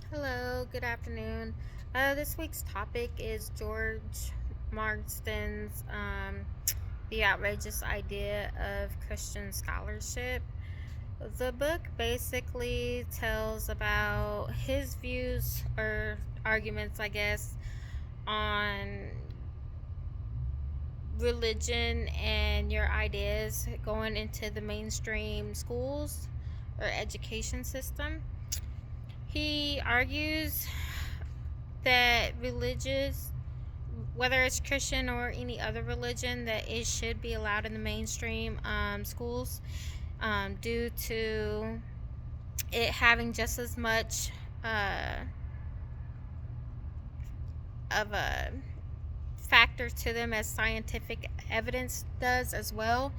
Hello, good afternoon. This week's topic is George Marsden's The Outrageous Idea of Christian Scholarship. The book basically tells about his views or arguments, I guess, on religion and your ideas going into the mainstream schools or education system. He argues that whether it's Christian or any other religion, that it should be allowed in the mainstream schools due to it having just as much of a factor to them as scientific evidence does as well.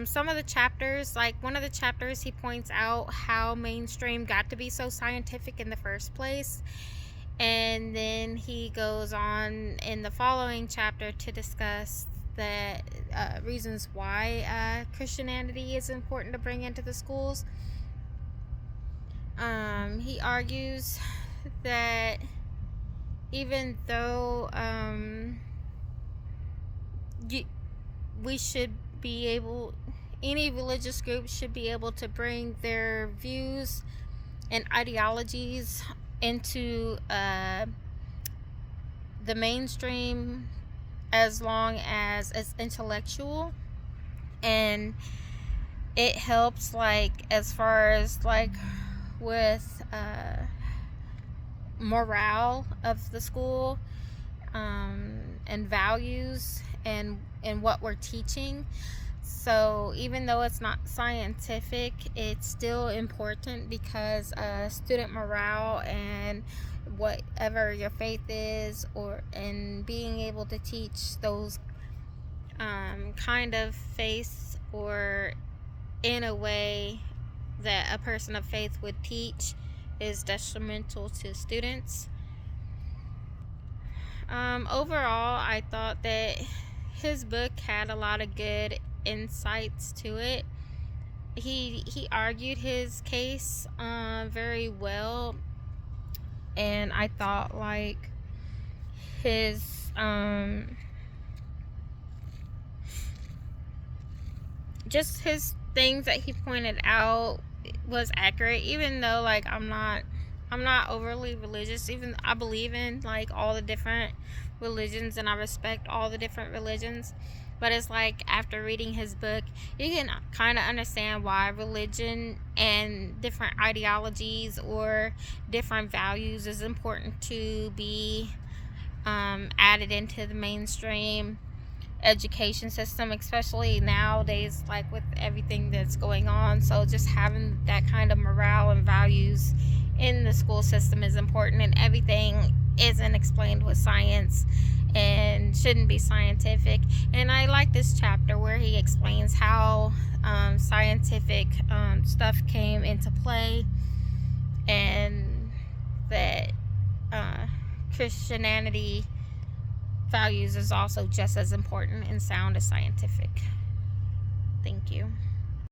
Some of the chapters, like one of the chapters, he points out how mainstream got to be so scientific in the first place. And then he goes on in the following chapter to discuss the reasons why Christianity is important to bring into the schools. He argues that even though we should be able, any religious group should be able to bring their views and ideologies into the mainstream as long as it's intellectual, and it helps, like, as far as like with morale of the school, and values and what we're teaching. So even though it's not scientific, it's still important because student morale and whatever your faith is, and being able to teach those kind of faith, or in a way that a person of faith would teach, is detrimental to students. Overall, I thought that his book had a lot of good insights to it. He argued his case very well, and I thought like his just his things that he pointed out was accurate, even though like I'm not overly religious. Even I believe in like all the different religions, and I respect all the different religions, but it's like after reading his book, you can kind of understand why religion and different ideologies or different values is important to be added into the mainstream education system, especially nowadays, like with everything that's going on. So just having that kind of morale and values in the school system is important, and everything isn't explained with science and shouldn't be scientific. And I like this chapter where he explains how scientific stuff came into play, and that Christianity values is also just as important and sound as scientific. Thank you.